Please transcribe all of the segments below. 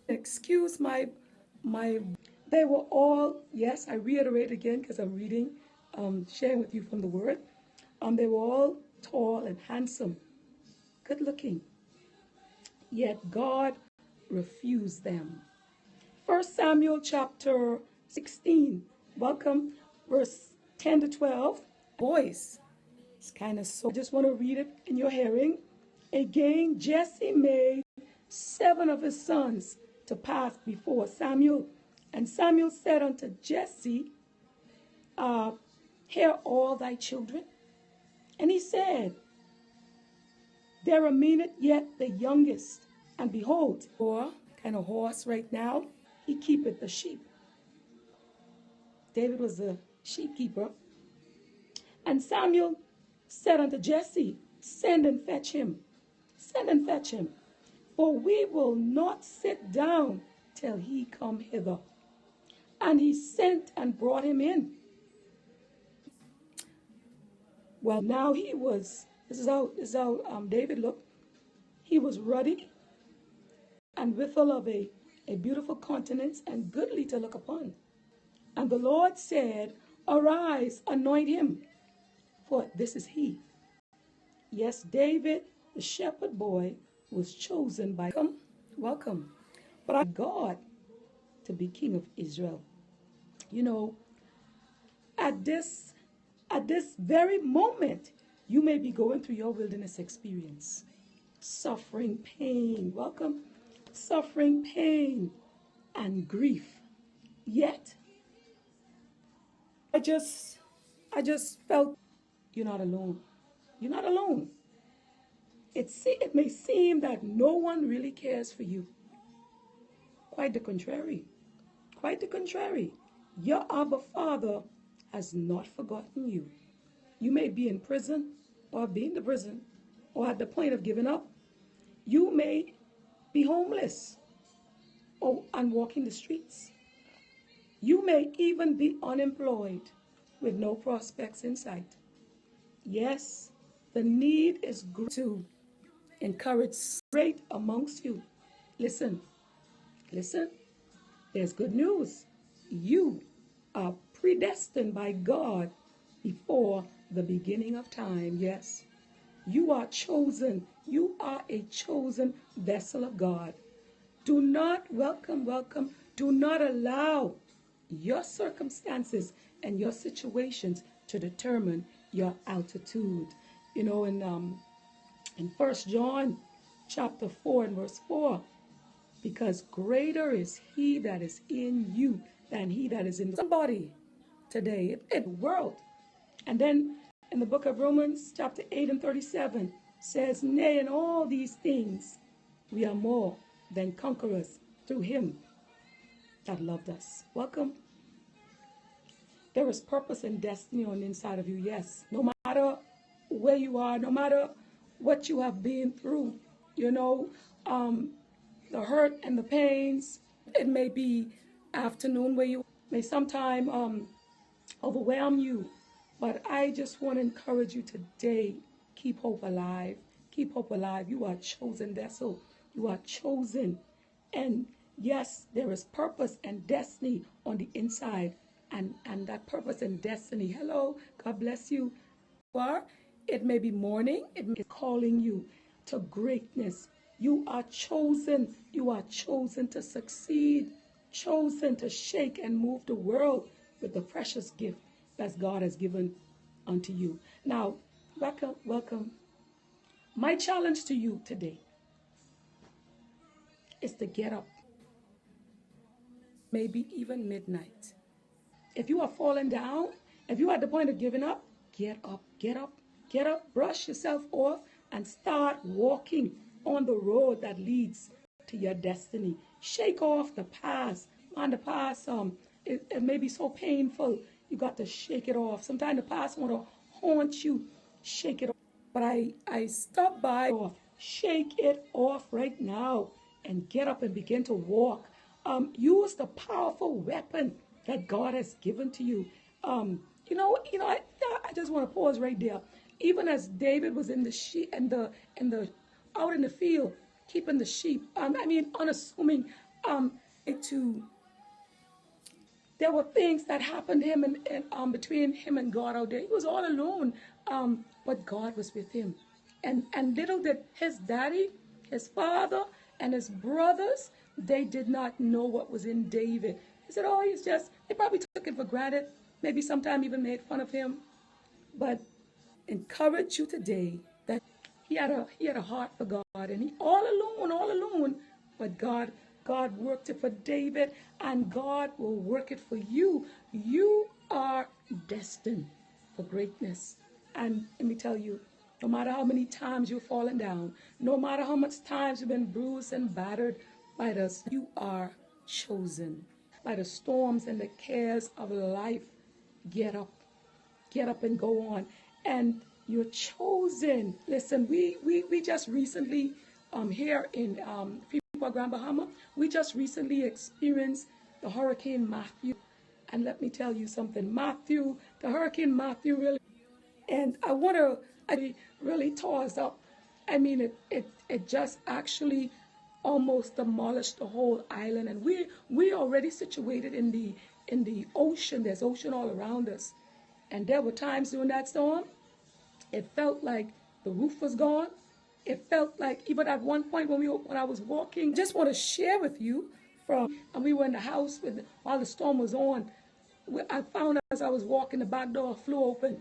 excuse my they were all, yes, I reiterate again because I'm reading, sharing with you from the word. They were all tall and handsome, good looking, yet God refused them. 1 Samuel chapter 16, welcome, verse 10 to 12. Voice, it's kind of so, I just want to read it in your hearing. Again, Jesse made 7 of his sons to pass before Samuel. And Samuel said unto Jesse, hear all thy children. And he said, there remaineth yet the youngest, and behold, or kind of horse right now, he keepeth the sheep. David was a sheep keeper. And Samuel said unto Jesse, send and fetch him. Send and fetch him. For we will not sit down till he come hither. And he sent and brought him in. Well, now he was, this is how David looked. He was ruddy and withal of a beautiful countenance and goodly to look upon. And the Lord said, arise, anoint him, for this is he. Yes, David, the shepherd boy, was chosen by welcome, by God to be king of Israel. You know, at this very moment, you may be going through your wilderness experience. Suffering, pain, welcome, suffering, pain, and grief. Yet, I just felt you're not alone. You're not alone. It may seem that no one really cares for you. Quite the contrary. Quite the contrary. Your Abba Father has not forgotten you. You may be in prison or be in the prison or at the point of giving up. You may be homeless and walking the streets. You may even be unemployed with no prospects in sight. Yes, the need is great to encourage great amongst you. Listen, there's good news. You are predestined by God before the beginning of time. Yes, you are chosen. You are a chosen vessel of God. Do not, do not allow your circumstances and your situations to determine your altitude. You know, in 1 John chapter 4 and verse 4, because greater is he that is in you than he that is in somebody today, in the world. And then in the book of Romans chapter 8 and 37 says, nay, in all these things we are more than conquerors through him that loved us. Welcome. There is purpose and destiny on the inside of you, yes. No matter where you are, no matter what you have been through, you know, the hurt and the pains. It may be afternoon where you may sometime overwhelm you. But I just want to encourage you today, keep hope alive. Keep hope alive. You are a chosen vessel. You are chosen. And yes, there is purpose and destiny on the inside. And that purpose and destiny, hello, God bless you. It may be morning. It may be calling you to greatness. You are chosen. You are chosen to succeed. Chosen to shake and move the world with the precious gift that God has given unto you. Now, welcome. My challenge to you today is to get up. Maybe even midnight. If you are falling down, if you are at the point of giving up, get up, get up, get up, brush yourself off, and start walking on the road that leads to your destiny. Shake off the past. Man, the past, it may be so painful. You got to shake it off. Sometimes the past want to haunt you. Shake it off. But I stop by. Shake it off right now and get up and begin to walk. Use the powerful weapon that God has given to you. I just want to pause right there. Even as David was in the sheep and the out in the field keeping the sheep. Unassuming, um to there were things that happened to him and between him and God out there. He was all alone, but God was with him. And little did his daddy, his father, and his brothers, they did not know what was in David. He said, oh, he's just, they probably took it for granted, maybe sometime even made fun of him. But encourage you today that he had a heart for God, and he all alone, but God worked it for David, and God will work it for you. You are destined for greatness. And let me tell you, no matter how many times you've fallen down, no matter how much times you've been bruised and battered by this, you are chosen. By the storms and the cares of life, get up. Get up and go on. And you're chosen. Listen, we just recently here in Freeport, Grand Bahama, we just recently experienced the Hurricane Matthew. And let me tell you something, the Hurricane Matthew really, and I really tore us up. I mean, it just actually almost demolished the whole island. And we already situated in the ocean. There's ocean all around us. And there were times during that storm, it felt like the roof was gone. It felt like even at one point when I was walking, just want to share with you and we were in the house while the storm was on. I found as I was walking, the back door flew open.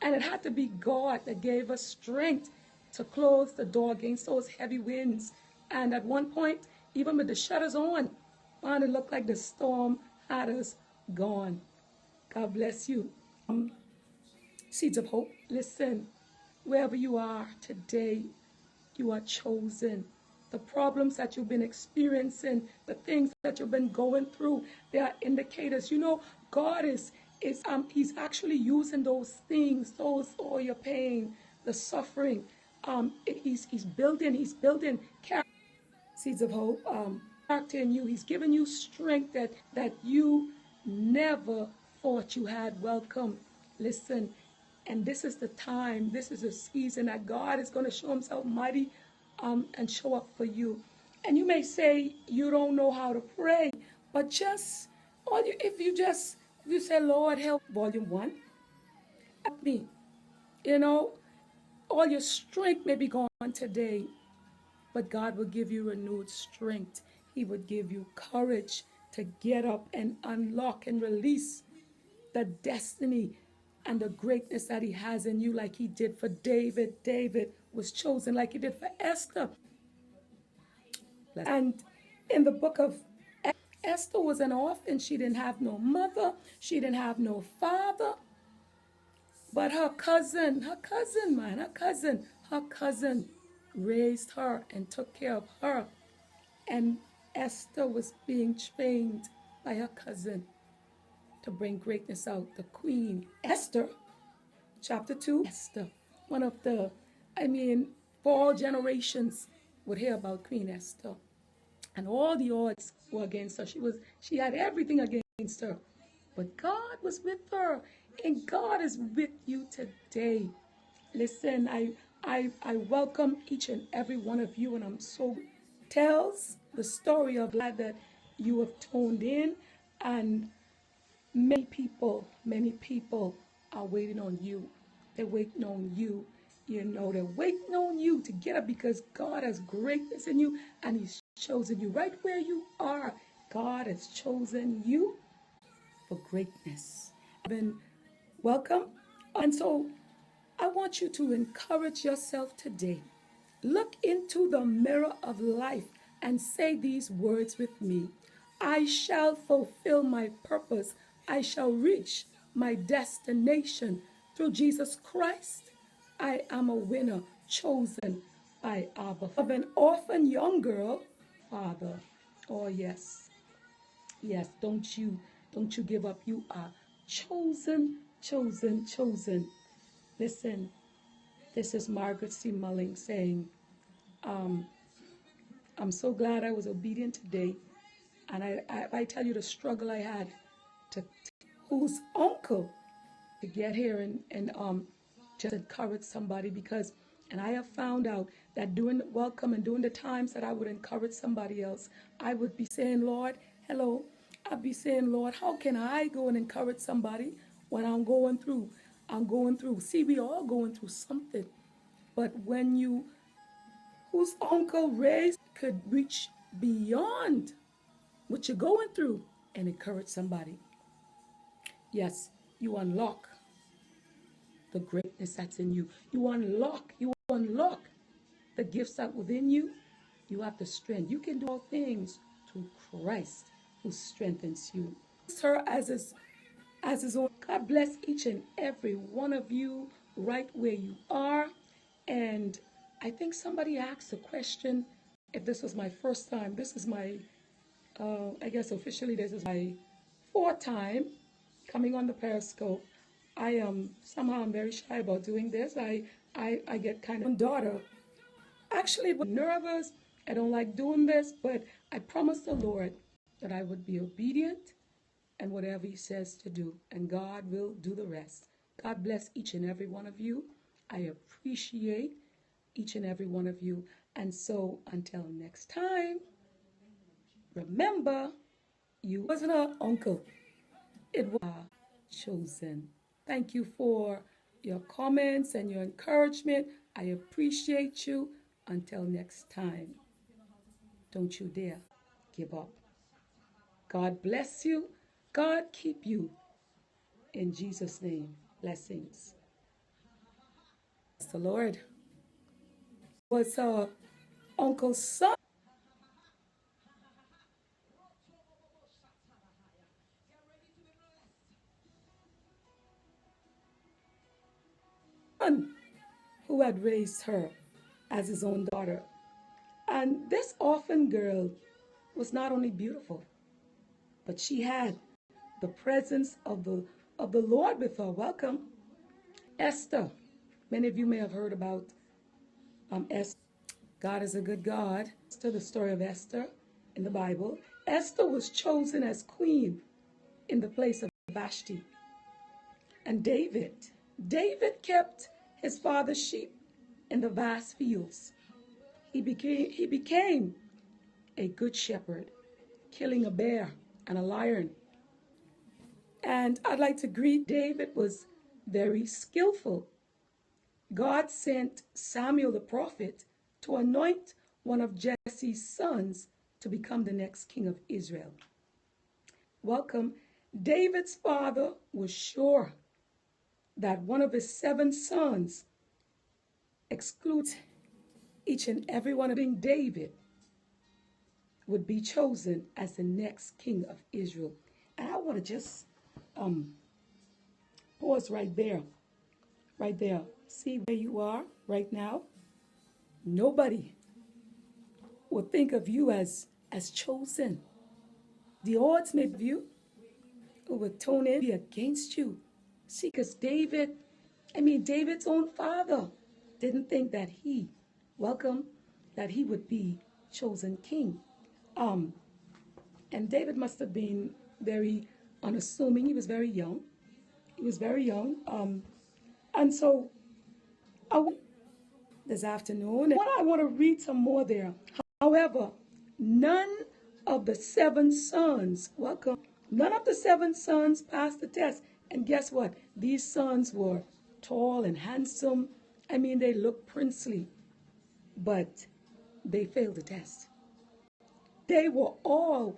And it had to be God that gave us strength to close the door against those heavy winds. And at one point, even with the shutters on, it looked like the storm had us gone. God bless you. Seeds of hope. Listen, wherever you are today, you are chosen. The problems that you've been experiencing, the things that you've been going through, they are indicators. You know, God he's actually using those things, all your pain, the suffering. He's building character. Seeds of hope. Character in you. He's giving you strength that you never thought you had. Welcome. Listen, and this is the time, this is a season that God is going to show himself mighty and show up for you. And you may say you don't know how to pray, but if you say, Lord, help, volume 1, help me. You know, all your strength may be gone today, but God will give you renewed strength. He would give you courage to get up and unlock and release the destiny and the greatness that he has in you, like he did for David. David was chosen like he did for Esther. And in the book of Esther was an orphan. She didn't have no mother. She didn't have no father. But her cousin raised her and took care of her. And Esther was being trained by her cousin to bring greatness out. The queen, Esther, chapter 2, Esther, one of for all generations would hear about Queen Esther. And all the odds were against her. She had everything against her. But God was with her. And God is with you today. Listen, I welcome each and every one of you, and I'm so tells the story of life that you have tuned in, and many people are waiting on you. They're waiting on you. You know, they're waiting on you to get up because God has greatness in you and he's chosen you right where you are. God has chosen you for greatness. Welcome. And so I want you to encourage yourself today. Look into the mirror of life and say these words with me. I shall fulfill my purpose. I shall reach my destination through Jesus Christ. I am a winner chosen by Abba. Of an orphan young girl, Father. Oh yes. Yes, don't you give up. You are chosen. Listen, this is Margaret C. Mulling saying, I'm so glad I was obedient today. And I tell you the struggle I had to whose uncle to get here and just encourage somebody, because and I have found out that during the welcome and during the times that I would encourage somebody else, I would be saying, Lord, hello. I'd be saying, Lord, how can I go and encourage somebody when I'm going through? I'm going through. See, we all going through something. But when you, whose uncle raised could reach beyond what you're going through and encourage somebody. Yes, you unlock the greatness that's in you. You unlock the gifts that within you. You have the strength. You can do all things through Christ who strengthens you. Her as his own. God bless each and every one of you right where you are. And I think somebody asked a question. If this was my first time, this is my, I guess officially this is my fourth time coming on the Periscope. I am somehow I'm very shy about doing this. I get kind of daughter. Actually, nervous. I don't like doing this, but I promised the Lord that I would be obedient and whatever he says to do, and God will do the rest. God bless each and every one of you. I appreciate each and every one of you. And so until next time, remember, you wasn't an uncle. It was chosen. Thank you for your comments and your encouragement. I appreciate you. Until next time, don't you dare give up. God bless you. God keep you. In Jesus' name, blessings. The Lord was uncle's son. Who had raised her as his own daughter. And this orphan girl was not only beautiful, but she had the presence of the Lord with her. Welcome. Esther. Many of you may have heard about Esther. God is a good God. To the story of Esther in the Bible. Esther was chosen as queen in the place of Vashti. And David kept his father's sheep in the vast fields. He became a good shepherd, killing a bear and a lion. And I'd like to greet David was very skillful. God sent Samuel the prophet to anoint one of Jesse's sons to become the next king of Israel. Welcome. David's father was sure that one of his 7 sons excludes each and every one of them. David would be chosen as the next king of Israel. And I want to just pause right there. Right there. See where you are right now? Nobody will think of you as chosen. The odds may be you who would tune in be against you. See, because David's own father didn't think that that he would be chosen king. And David must have been very unassuming. He was very young. And so this afternoon, I want to read some more there. However, none of the 7 sons, none of the 7 sons passed the test. And guess what? These sons were tall and handsome. They looked princely, but they failed the test. They were all,